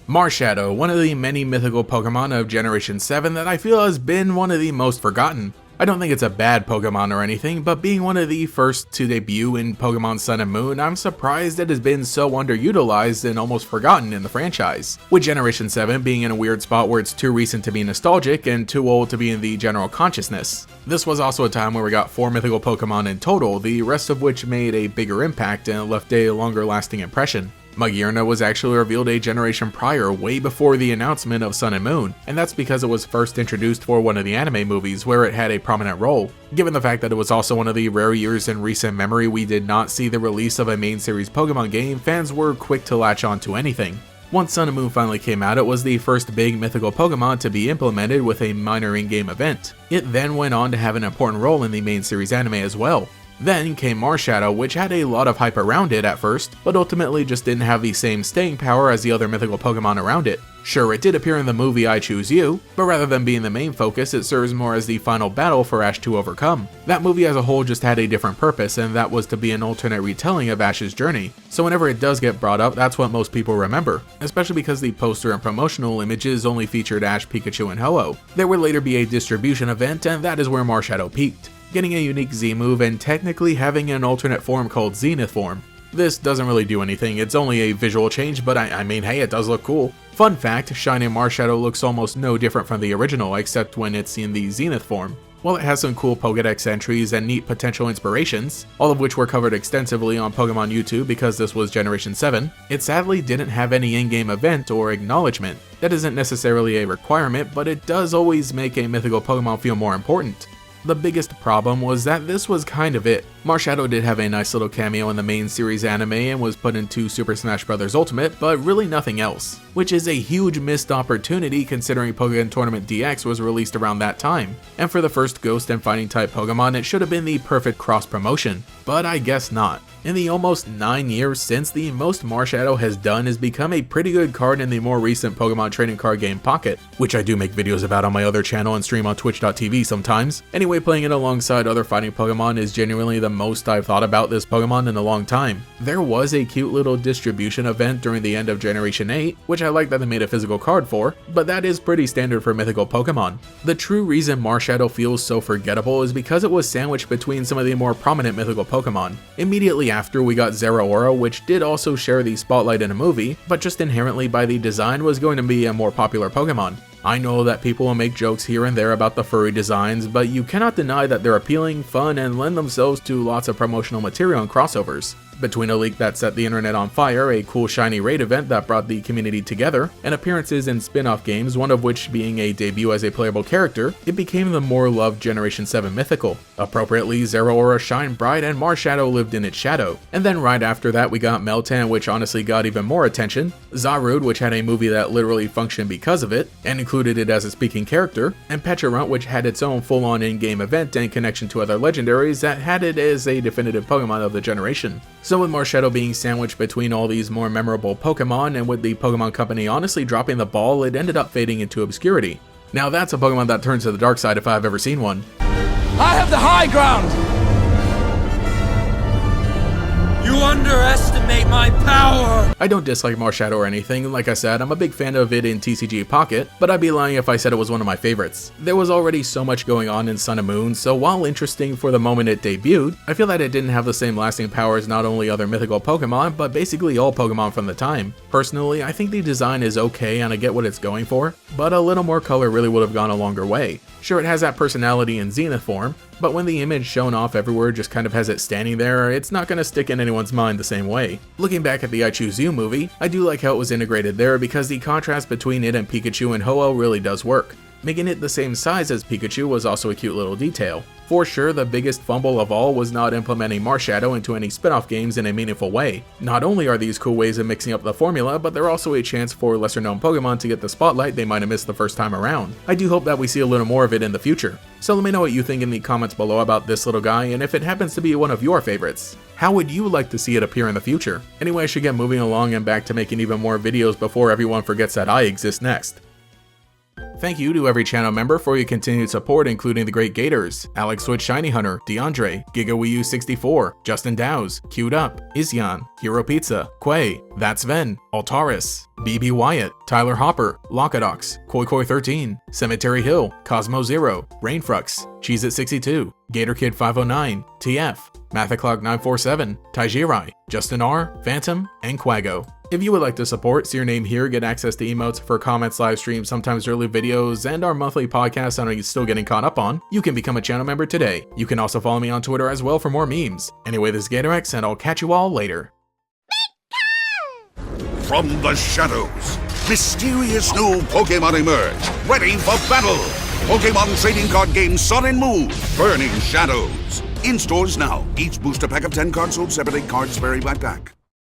Marshadow, one of the many mythical Pokemon of Generation 7 that I feel has been one of the most forgotten. I don't think it's a bad Pokemon or anything, but being one of the first to debut in Pokemon Sun and Moon, I'm surprised it has been so underutilized and almost forgotten in the franchise, with Generation 7 being in a weird spot where it's too recent to be nostalgic and too old to be in the general consciousness. This was also a time where we got 4 mythical Pokemon in total, the rest of which made a bigger impact and left a longer lasting impression. Magearna was actually revealed a generation prior, way before the announcement of Sun and Moon, and that's because it was first introduced for one of the anime movies where it had a prominent role. Given the fact that it was also one of the rare years in recent memory we did not see the release of a main series Pokemon game, fans were quick to latch on to anything. Once Sun and Moon finally came out, it was the first big mythical Pokemon to be implemented with a minor in-game event. It then went on to have an important role in the main series anime as well. Then came Marshadow, which had a lot of hype around it at first, but ultimately just didn't have the same staying power as the other mythical Pokemon around it. Sure, it did appear in the movie I Choose You, but rather than being the main focus, it serves more as the final battle for Ash to overcome. That movie as a whole just had a different purpose, and that was to be an alternate retelling of Ash's journey. So whenever it does get brought up, that's what most people remember, especially because the poster and promotional images only featured Ash, Pikachu, and Ho-Oh. There would later be a distribution event, and that is where Marshadow peaked, getting a unique Z move and technically having an alternate form called Zenith form. This doesn't really do anything, it's only a visual change, but I mean, hey, it does look cool. Fun fact, Shiny Marshadow looks almost no different from the original except when it's in the Zenith form. While it has some cool Pokédex entries and neat potential inspirations, all of which were covered extensively on Pokemon YouTube because this was Generation 7, it sadly didn't have any in-game event or acknowledgement. That isn't necessarily a requirement, but it does always make a mythical Pokemon feel more important. The biggest problem was that this was kind of it. Marshadow did have a nice little cameo in the main series anime and was put into Super Smash Bros. Ultimate, but really nothing else, which is a huge missed opportunity considering Pokémon Tournament DX was released around that time. And for the first Ghost and Fighting type Pokemon, it should have been the perfect cross promotion, but I guess not. In the almost 9 years since, the most Marshadow has done is become a pretty good card in the more recent Pokemon trading card game Pocket, which I do make videos about on my other channel and stream on twitch.tv sometimes. Anyway, playing it alongside other fighting Pokemon is genuinely the most I've thought about this Pokemon in a long time. There was a cute little distribution event during the end of Generation 8, which I like that they made a physical card for, but that is pretty standard for mythical Pokemon. The true reason Marshadow feels so forgettable is because it was sandwiched between some of the more prominent mythical Pokemon. Immediately after, we got Zeraora, which did also share the spotlight in a movie, but just inherently by the design was going to be a more popular Pokemon. I know that people will make jokes here and there about the furry designs, but you cannot deny that they're appealing, fun, and lend themselves to lots of promotional material and crossovers. Between a leak that set the internet on fire, a cool shiny raid event that brought the community together, and appearances in spin-off games, one of which being a debut as a playable character, it became the more loved Generation 7 Mythical. Appropriately, Zeraora shined bright and Marshadow lived in its shadow. And then right after that we got Meltan, which honestly got even more attention, Zarude, which had a movie that literally functioned because of it, and included it as a speaking character, and Pecharunt, which had its own full-on in-game event and connection to other legendaries that had it as a definitive Pokemon of the generation. So with Marshadow being sandwiched between all these more memorable Pokemon, and with the Pokemon Company honestly dropping the ball, it ended up fading into obscurity. Now that's a Pokemon that turns to the dark side if I've ever seen one. I have the high ground! You underestimate my power! I don't dislike Marshadow or anything. Like I said, I'm a big fan of it in TCG Pocket, but I'd be lying if I said it was one of my favorites. There was already so much going on in Sun and Moon, so while interesting for the moment it debuted, I feel that it didn't have the same lasting power as not only other mythical Pokemon, but basically all Pokemon from the time. Personally, I think the design is okay and I get what it's going for, but a little more color really would have gone a longer way. Sure, it has that personality in Zenith form, but when the image shown off everywhere just kind of has it standing there, it's not going to stick in anyone's mind the same way. Looking back at the I Choose You movie, I do like how it was integrated there because the contrast between it and Pikachu and Ho-Oh really does work. Making it the same size as Pikachu was also a cute little detail. For sure, the biggest fumble of all was not implementing Marshadow into any spin-off games in a meaningful way. Not only are these cool ways of mixing up the formula, but they're also a chance for lesser known Pokemon to get the spotlight they might have missed the first time around. I do hope that we see a little more of it in the future. So let me know what you think in the comments below about this little guy, and if it happens to be one of your favorites. How would you like to see it appear in the future? Anyway, I should get moving along and back to making even more videos before everyone forgets that I exist next. Thank you to every channel member for your continued support, including the Great Gators, Alex Switch Shiny Hunter, DeAndre, GigaWiiU64, Justin Dows, Queued Up, Isyan, Hero Pizza, Quay, That's Ven, Altaris, BB Wyatt, Tyler Hopper, Lockadox, KoiKoi13, Cemetery Hill, Cosmo Zero, Rainfrux, Cheez-It62, GatorKid509, TF, Mathaclock947, Taijirai, Justin R, Phantom, and Quago. If you would like to support, see your name here, get access to emotes for comments, live streams, sometimes early videos, and our monthly podcast I know you're still getting caught up on, you can become a channel member today. You can also follow me on Twitter as well for more memes. Anyway, this is GatorX, and I'll catch you all later. From the shadows, mysterious new Pokémon emerge, ready for battle. Pokémon trading card game Sun and Moon, Burning Shadows. In stores now. Each booster pack of 10 cards sold separately. Cards vary by pack.